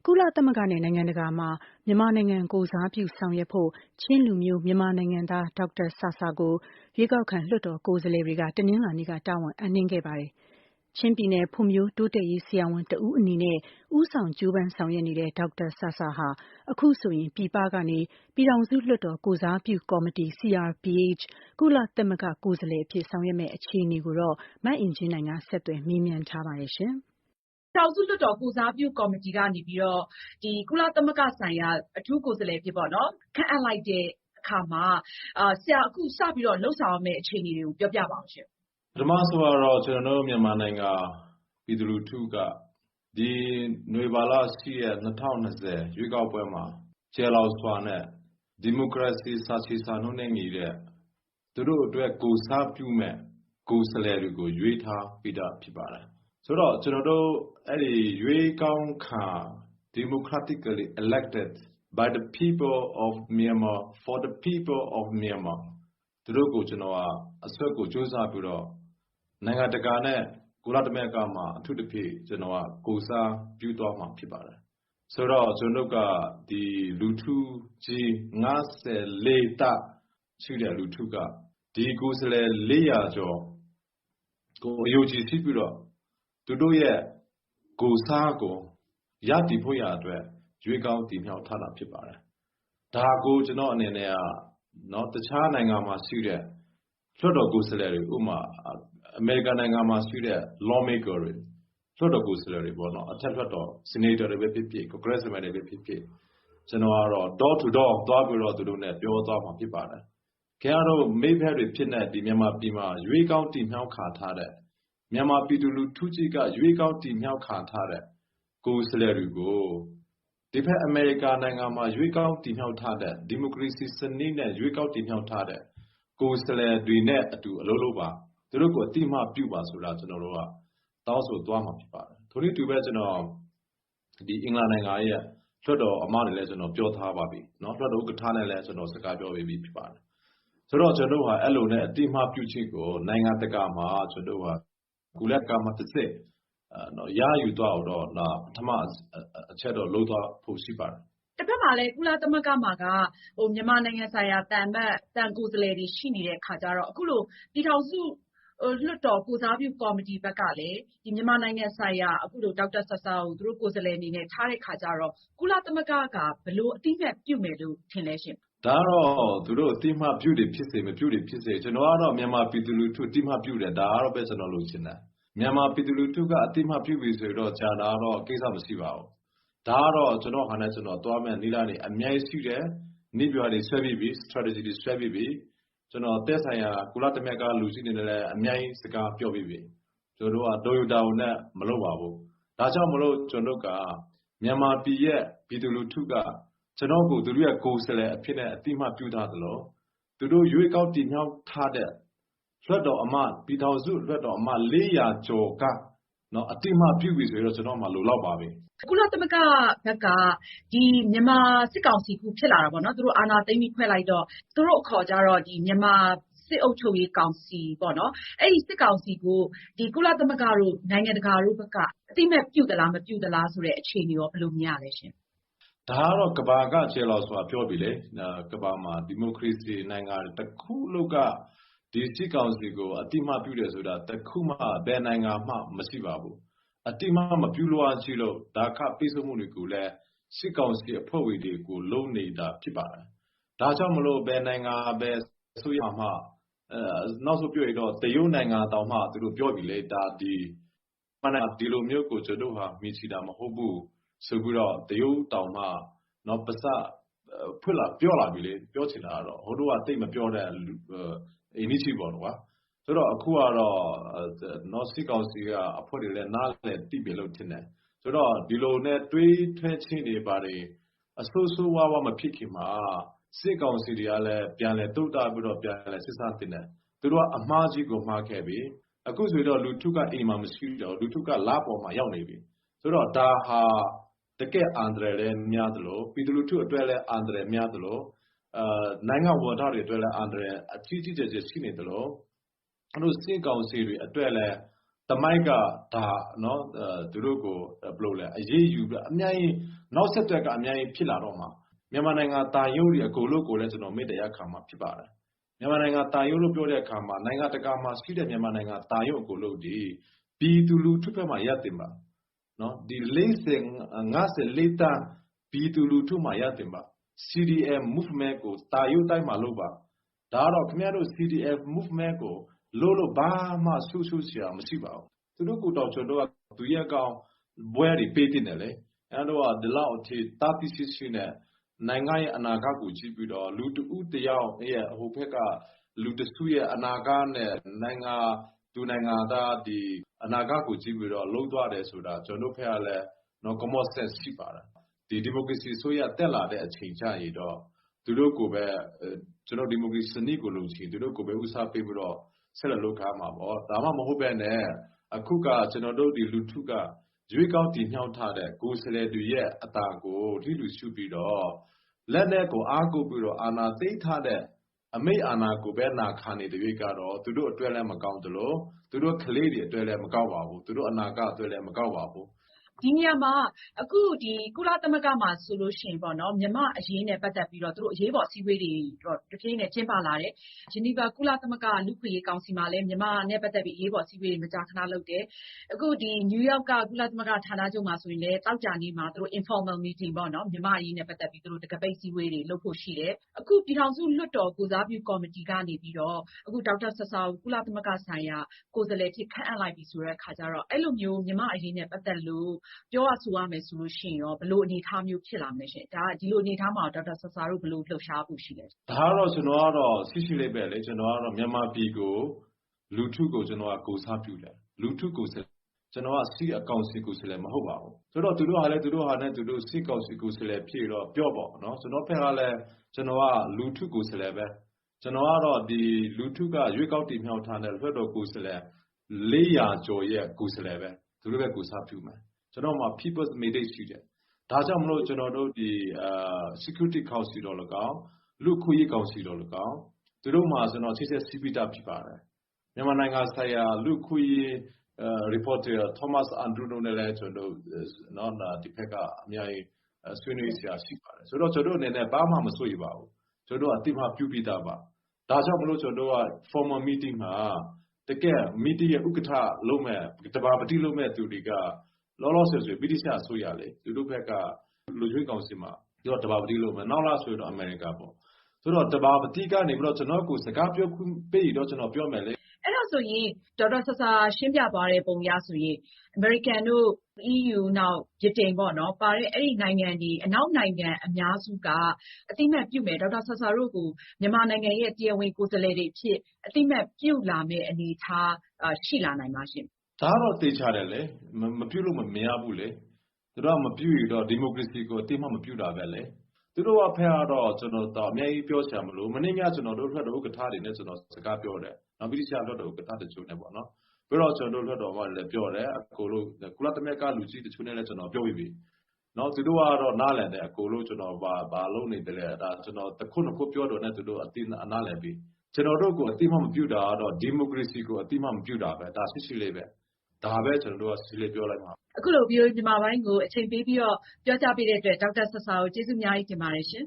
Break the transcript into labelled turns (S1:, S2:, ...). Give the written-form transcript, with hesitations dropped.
S1: ကုလသမဂ္ဂနဲ့နိုင်ငံတကာမှာမြန်မာနိုင်ငံကိုယ်စားပြုဆောင်ရွက်ဖို့ချင်းလူမျိုးမြန်မာနိုင်ငံသားဒေါက်တာဆာဆာကိုရွေးကောက်ခံလွှတ်တော်ကိုယ်စားလှယ်တွေကတနင်္လာနေ့ကတာဝန်အပ်နှင်းခဲ့ပါတယ်။ချင်းပြည်နယ်ဖွံ့ဖြိုးတိုးတက်ရေးဆရာဝန်တဦးအနေနဲ့ဦးဆောင်ကြိုးပမ်းဆောင်ရွက်နေတဲ့ဒေါက်တာဆာဆာဟာအခုဆိုရင်ပြည်ပကနေပြည်ထောင်စုလွှတ်တော်ကိုယ်စားပြုကော်မတီ CRPH ကုလသမဂ္ဂကိုယ်စားလှယ်အဖြစ်ဆောင်ရွက်မယ့်အခြေအနေကိုတော့မအင်ကြင်းနိုင်ကဆက်သွယ်မေးမြန်းထားပါတယ်ရှင်။
S2: ထောင်စုလွှတ်တော်ကိုစားပြုကော်မတီကနေပြီးတော့ဒီကုလသမဂ္ဂဆိုင်ရာအထူးကိုယ်စားလှယ်ဖြစ်ပေါ့နော်ခန့်အပ်လိုက်တဲ့အခါမှာဆရာအခုစပြီးတော့လှုပ်ဆောင်ရမယ့်အခြေအနေတွေကိုပြောပြပါအောင်ရှင်
S3: ပထမဆိုတော့ကျွန်တော်တို့မြန်မာနိုင်ငံပြည်သူလူထုကဒီနွေဘာလရှိရဲ့2020ရွေးကောက်ပွဲမှာကျေလောက်စွာနဲ့ဒီမိုကရေစီစာချီစာနှုန်းနဲ့ညီတဲ့သူတို့အတွက်ကိုစားပြုမဲ့ကိုယ်စားလှယ်တွေကိုရွေးထားပြီးတာဖြစ်ပါတယ်ဆိုတော့ကျွန်တော်တို့အဲ့ဒီရွေးကောင်းခံ democratically elected by the people of Myanmar for the people of Myanmar သူတို့ကိုကျွန်တော်ကအဆွဲကိုစူးစမ်းပြီးတော့နိုင်ငံတကာနဲ့ကုလသမဂ္ဂမှာအထူးသဖြင့်ကျွန်တော်ကကိုစားပြုသွားမှာဖြစ်ပါတယ်ဆိုတော့ကျွန်တော်ကဒီလူထုကြီး54တရှိတဲ့လူထုကဒီကိုယ်စားလှယ်400ကျော်ကိုအယုံကြည်ပြီးတော့သူတို့ရဲ့ကိုစားကိုရတည်ဖို့ရအတွက်ရွေးကောင်းတည်မြောက်ထားတာဖြစ်ပါတယ်ဒါကိုကျွန်တော်အနေနဲ့ကနော်တခြားနိုင်ငံမှာရှိတဲ့လွှတ်တော်ကိုယ်စားလှယ်တွေဥပမာအမေရိကန်နိုင်ငံမှာရှိတဲ့ lawmaker တွေလွှတ်တော်ကိုယ်စားလှယ်တွေပေါ့နော်အထက်လွှတ်တော် senator တွေပဲဖြစ်ဖြစ် congressman တွေပဲဖြစ်ဖြစ်ကျွန်တော်ကတော့ door to door သွားပြီးတော့သူတို့နဲ့ပြောသွားမှာဖြစ်ပါတယ်ခင်ဗျားတို့မိဖက်တွေဖြစ်တဲ့ဒီမြန်မာပြည်မှာရွေးကောင်းတည်မြောက်ခါထားတဲ့မြန်မာပြည်သူလူထုကြီးကရွေးကောင်းတည်မြောက်ခါထားတဲ့ကိုယ်စားလှယ်တွေကိုဒီဖက်အမေရိကန်နိုင်ငံမှာရွေးကောင်းတည်မြောက်ထားတဲ့ဒီမိုကရေစီစနစ်နဲ့ရွေးကောင်းတည်မြောက်ထားတဲ့ကိုယ်စားလှယ်တွေနဲ့အတူအလုပ်လုပ်ပါသူတို့ကိုအတိအမှပြုပါဆိုတာကျွန်တော်တို့ကတောင်းဆိုသွားမှာဖြစ်ပါတယ်ထို့နည်းတူပဲကျွန်တော်ဒီအင်္ဂလန်နိုင်ငံရဲ့လွှတ်တော်အမတ်တွေလည်းကျွန်တော်ပြောထားပါပြီเนาะလွှတ်တော်ဥက္ကဋ္ဌနဲ့လည်းကျွန်တော်စကားပြောပြီးဖြစ်ပါတယ်ဆိုတော့ကျွန်တော်ဟာအဲ့လိုနဲ့အတိအမှပြုခြင်းကိုနိုင်ငံတကာမှာကျွန်တော်ဟာကုလကမှာတစ်စစ်နော်ရယူသွားတော့ပထမအချက်တော့လုံးသွားဖို့ရှိပါတယ်
S2: တစ်ဖက်မှာလည်းကုလသမဂ္ဂမှာကမြန်မာနိုင်ငံဆိုင်ရာတန်ကိုယ်စားလှယ်တွေရှိနေတဲ့ခါကျတော့အခုလိုပြည်ထောင်စုလွှတ်တော်ကိုစားပြုကော်မတီဘက်ကလည်းဒီမြန်မာနိုင်ငံဆိုင်ရာအခုလိုဒေါက်တာဆာဆာကိုသူတို့ကိုယ်စားလှယ်အနေနဲ့ထားတဲ့ခါကျတော့ကုလသမဂ္ဂကဘယ်လိုအတိအမှတ်ပြုမယ်လို့ထင်လဲရှင်
S3: ဒါတော့သူတို့အတိအမှတ်ပြုတယ်ဖြစ်စေမပြုတယ်ဖြစ်စေကျွန်တော်ကတော့မြန်မာပြည်သူလူထုအတိအမှတ်ပြုတယ်ဒါကတော့ပဲကျွန်တော်လုပ်ချင်တယ်မြန်မာပြည်သူလူထုကအတိအမှတ်ပြုပြီဆိုတော့ကြာတာတော့ကိစ္စမရှိပါဘူးဒါကတော့ကျွန်တော်ဟာနဲ့ကျွန်တော်သွားမယ်နိလာနေအများကြီးရှိတယ်နိဗျာတွေဆွဲပြီးပြီ strategy တွေဆွဲပြီးပြီကျွန်တော်တက်ဆိုင်ရာကုလသမဂ္ဂလူကြီးတွေနဲ့လည်းအများကြီးစကားပြောပြီးပြီကျွန်တော်တို့ကဒိုယိုတာဝန်နဲ့မလုပ်ပါဘူးဒါကြောင့်မလို့ကျွန်တော်ကမြန်မာပြည်ရဲ့ပြည်သူလူထုကကျွန်တော်ကိုသူတို့ရဲ့ကိုယ်စားလှယ်အဖြစ်နဲ့အတိအမှတ်ပြုထားသလိုသူတို့ရွေးကောက်တင်မြှောက်ထားတဲ့လွှတ်တော်အမတ်ပြည်ထောင်စုလွှတ်တော်အမတ်400ကျော်ကနော်အတိအမှတ်ပြုပြီဆိုတော့ကျွန်တော်မှလိုလောက်ပါပြီ
S2: ကုလသမဂ္ဂဘက်ကဒီမြန်မာစစ်ကောင်စီခုဖြစ်လာတာပေါ့နော်သူတို့အာဏာသိမ်းပြီးဖွဲ့လိုက်တော့သူတို့အခေါ်ကြတော့ဒီမြန်မာစစ်အုပ်ချုပ်ရေးကောင်စီပေါ့နော်အဲ့ဒီစစ်ကောင်စီကိုဒီကုလသမဂ္ဂတို့နိုင်ငံတကာတို့ဘက်ကအတိအမှတ်ပြုသလားမပြုသလားဆိုတဲ့အခြေအနေရောဘယ်လိုမြင်ရလဲရှင်
S3: ဒါကတော့ကဘာကကျေလောက်ဆိုတာပြောပြီလေကဘာမှာဒီမိုကရေစီနိုင်ငံတစ်ခုလုံးကဒီစစ်ကောင်စီကိုအတိအမှတ်ပြုတယ်ဆိုတာတစ်ခုမှဘယ်နိုင်ငံမှမရှိပါဘူးအတိအမှတ်မပြုလို့ရှိလို့ဒါကပိတ်ဆို့မှုတွေကိုလည်းစစ်ကောင်စီအဖွဲ့ဝင်တွေကိုလုံနေတာဖြစ်ပါတယ်ဒါကြောင့်မလို့ဘယ်နိုင်ငံပဲဆိုရမှာနောက်ဆုံးပြောရတော့တရုတ်နိုင်ငံတောင်မှသူတို့ပြောပြီလေဒါဒီလိုမျိုးကိုကျွန်တော်ဟာမြင်ချတာမဟုတ်ဘူးဆိုပြီးတော့တရုတ်တောင်မှနော်ပါစဖွင့်လာပြောလာပြီလေပြောချင်တာကတော့ဟိုတို့ကတိတ်မပြောတဲ့အင်းကြီးပေါ့နော်ဆိုတော့အခုကတော့နော်စစ်ကောင်စီကအဖွဲ့တွေလည်းနားလည်းတိပြီလို့ထင်တယ်ဆိုတော့ဒီလိုနဲ့တွေးထွဲချင်းတွေပါတယ်အဆိုးဆိုးဝါးဝါမဖြစ်ခင်မှာစစ်ကောင်စီတွေကလည်းပြန်လဲတုတ်တာပြီးတော့ပြန်လဲစစ်စားတင်တယ်သူတို့ကအမှားကြီးကိုမှားခဲ့ပြီအခုဆိုတော့လူထုကအိမ်မှာမရှိတော့လူထုကလားပေါ်မှာရောက်နေပြီဆိုတော့ဒါဟာတကယ်အန္တရာယ်လည်းများသလိုပြည်သူလူထုအတွက်လည်းအန္တရာယ်များသလိုနိုင်ငံဝန်ထမ်းတွေအတွက်လည်းအန္တရာယ်အကြီးကြီးကျယ်ကျယ်ရှိနေသလိုအဲ့လိုစစ်ကောင်စီတွေအတွက်လည်းတ မိုက်ကဒါနော်သူတို့ကိုဘယ်လိုလဲအရေးယူပြီးအများကြီးနောက်ဆက်တွဲကအများကြီးဖြစ်လာတော့မှာမြန်မာနိုင်ငံတာယုတ်တွေအကုန်လုံးကိုလည်းကျွန်တော်မေတ္တာရပ်ခံမှာဖြစ်ပါတယ်မြန်မာနိုင်ငံတာယုတ်လို့ပြောတဲ့အခါမှာနိုင်ငံတကာမှာရှိတဲ့မြန်မာနိုင်ငံတာယုတ်အကုန်လုံးဒီပြည်သူလူထုဘက်မှာရပ်တင်ပါနော်ဒီ54တန်းပြည်သူလူထုမှာရပ်တင်ပါ CDM movement ကိုတာယုတ်တိုင်းမှာလုပ်ပါဒါတော့ခင်ဗျားတို့ CDM movement ကိုလို့ဘာမှဆူဆရာမရှိပါဘူးသူတို့ကိုတော့ကျွန်တော်တို့ကသူရဲ့ကောင်ဘွဲတွေပေးတင်တယ်လေအဲ့တော့ဒီလောက်အထိတာတိရှိရှိနဲ့နိုင်ငံရဲ့အနာဂတ်ကိုကြည့်ပြီးတော့လူတဦးတယောက်ရဲ့ဟိုဘက်ကလူတစုရဲ့အနာဂတ်နဲ့နိုင်ငံသားဒီအနာဂတ်ကိုကြည့်ပြီးတော့လှုပ်သွားတယ်ဆိုတာကျွန်တော်တို့ဖက်ကလည်းနော် common sense ရှိပါတယ်ဒီဒီမိုကရေစီဆိုရတက်လာတဲ့အချိန်ကျရင်တော့သူတို့ကိုပဲကျွန်တော်ဒီမိုကရေစီစနစ်ကိုလုံချင်သူတို့ကိုပဲဥစားပေးပြီးတော့ဆက်လက်လုပ်ခါမှာပေါ့ဒါမှမဟုတ်ပဲနဲ့အခုကကျွန်တော်တို့ဒီလူထုကရွေးကောက်တင်မြှောက်ထားတဲ့ကိုယ်စားလှယ်တွေရဲ့အတာကိုထိလူရှုပြီးတော့လက်နဲ့ကိုအားကိုပြီးတော့အာဏာသိမ်းထားတဲ့အမိတ်အာဏာကိုပဲနာခံနေတဲ့ရွေးကတော့သူတို့အတွက်လည်းမကောင်းသလိုသူတို့ကလေးတွေအတွက်လည်းမကောက်ပါဘူးသူတို့အနာဂတ်အတွက်လည်းမကောက်ပါဘူး
S2: ဒီနေရာမှာအခုဒီကုလသမဂ္ဂမှာဆိုလို့ရှိရင်ပေါ့နော်မြန်မာအရေးနဲ့ပတ်သက်ပြီးတော့သူတို့အရေးပေါ်အစည်းအဝေးတွေတော့တဖြည်းဖြည်းနဲ့ကျင်းပလာတယ်။ဂျနီဗာကုလသမဂ္ဂလူ့ခွင့်ရေးကောင်စီမှာလည်းမြန်မာနဲ့ပတ်သက်ပြီးအရေးပေါ်အစည်းအဝေးတွေမကြာခဏလုပ်တယ်။အခုဒီနယူးယောက်ကကုလသမဂ္ဂဌာနချုပ်မှာဆိုရင်လည်းတောက်ကြနေ့မှာသူတို့ informal meeting ပေါ့နော်မြန်မာအရေးနဲ့ပတ်သက်ပြီးသူတို့တကပိတ်စည်းဝေးတွေလုပ်ဖို့ရှိတယ်။အခုပြည်ထောင်စုလွှတ်တော်ကိုစားပြုကော်မတီကနေပြီးတော့အခုဒေါက်တာဆဆာကိုကုလသမဂ္ဂဆိုင်ရာကိုယ်စားလှယ်ဖြစ်ခန့်အပ်လိုက်ပြီဆိုတဲ့အခါကျတော့အဲ့လိုမျိုးမြန်မာအရေးနဲ့ပတ်သက်လို့ပြောရဆိုရမယ်ဆိုလို့ရှိရင်ရောဘယ်လိုအနေအထားမျိုးဖြစ်လာမလဲရှင်ဒါဒီလိုအနေအထားမှာဒေါက်တာဆဆာတို့ဘယ်လိုလှုပ်ရှားဖို့ရှိလဲ
S3: ဒါကတော့ကျွန်တော်ကတော့ရှိလေးပဲလေကျွန်တော်ကတော့မြန်မာပြည်ကိုလူထုကိုကျွန်တော်ကကိုစားပြုတယ်လူထုကိုကျွန်တော်ကစီအကောင်စီကိုယ်စားလှယ်မဟုတ်ပါဘူးဆိုတော့သူတို့ဟာလည်းသူတို့ဟာနဲ့သူတို့စီကောင်စီကိုယ်စားလှယ်ဖြစ်တော့ပြောပေါ့နော်ကျွန်တော်ဖက်ကလည်းကျွန်တော်ကလူထုကိုယ်စားလှယ်ပဲကျွန်တော်ကတော့ဒီလူထုကရွေးကောက်တင်မြှောက်ထားတဲ့လွှတ်တော်ကိုယ်စားလှယ်400ကျော်ရဲ့ကိုယ်စားလှယ်ပဲသူတို့ပဲကိုစားပြုမယ်ကျွန်တော်မှာ people's mandate ရှိတယ်ဒါကြောင့်မလို့ကျွန်တော်တို့ဒီsecurity council တော်၎င်းလူခွေးကောင်စီတော်၎င်းသူတို့မှာကျွန်တော်ချိတ်ဆက်စီးပြီးတာဖြစ်ပါတယ်မြန်မာနိုင်ငံဆိုင်ရာလူခွေးreporter Thomas Andrew တို့နဲ့လည်းကျွန်တော်နော်ဒီဘက်ကအများကြီးဆွေးနွေးစရာရှိပါတယ်ဆိုတော့ကျွန်တော်အနေနဲ့ဘာမှမစိုးရိမ်ပါဘူးကျွန်တော်အတိအမှပြုပြီးသားပါဒါကြောင့်မလို့ကျွန်တော်က formal meeting မှာတကယ် meeting ရဲ့ဥက္ကဋ္ဌလုပ်မဲ့တဘာပတိလုပ်မဲ့သူတွေကလောလောဆယ်ဆိုဗြိတိရှအစိုးရလေသူတို့ဘက်ကလူရွေးကောင်စီမှာပြောတဘာပတိလုပ်မယ်နောက်လာဆိုတော့အမေရိကပေါ့ဆိုတော့တဘာပတိကနေပြီးတော့ကျွန်တော်ကိုစကားပြောခွင့်ပေးတော့ကျွန်တော်ပြောမယ်လေ
S2: အဲ့ဒါဆိုရင်ဒေါက်တာဆဆာရှင်းပြသွားတဲ့ပုံရဆိုရင်အမေရိကန်တို့ EU နောက်ဗြိတိန်ပေါ့နော်ပါတဲ့အဲ့ဒီနိုင်ငံတွေအနောက်နိုင်ငံအများစုကအတိမတ်ပြုမယ်ဒေါက်တာဆဆာတို့ကိုမြန်မာနိုင်ငံရဲ့တရားဝင်ကိုယ်စားလှယ်တွေဖြစ်အတိမတ်ပြုလာမယ်အနေထားရှိလာနိုင်ပါရှင်
S3: ဒါတော့သိချတယ်လေမပြုလို့မရဘူးလေသူတို့ကမပြုရတော့ဒီမိုကရေစီကိုအတိမတ်မပြုတာပဲလေသူတို့ကဖက်တော့ကျွန်တော်တော့အများကြီးပြောချင်မလို့မနေ့ညကျွန်တော်တို့ထွက်တော့ဥက္ကဋ္ဌတွေနဲ့ကျွန်တော်စကားပြောတယ်နောက်ပြီးတော့ထွက်တော့ဥက္ကဋ္ဌတချို့နဲ့ပေါ့နော်ပြီးတော့ကျွန်တော်တို့ထွက်တော့မှလည်းပြောတယ်အကိုလို့ကုလသမဂ္ဂလူကြီးတချို့နဲ့လည်းကျွန်တော်ပြောပြီးပြီနော်သူတို့ကတော့နားလည်တယ်အကိုလို့ကျွန်တော်ဘာလုပ်နေတယ်လဲဒါကျွန်တော်တစ်ခုနှစ်ခုပြောတော့နဲ့သူတို့အတိနားလည်ပြီးကျွန်တော်တို့ကိုအတိမတ်မပြုတာကတော့ဒီမိုကရေစီကိုအတိမတ်မပြုတာပဲဒါရှိလေးပဲဒါပဲကျွန်တော်တို့ကစီလေးပြောလိုက်မှာ
S2: အခုလိုVOAမြန်မာပိုင်းကိုအချိန်ပေးပြီးတော့ပြောကြားပေးတဲ့အတွက်ဒေါက်တာဆဆာကိုကျေးဇူးအများကြီးတင်ပါတယ်ရှင်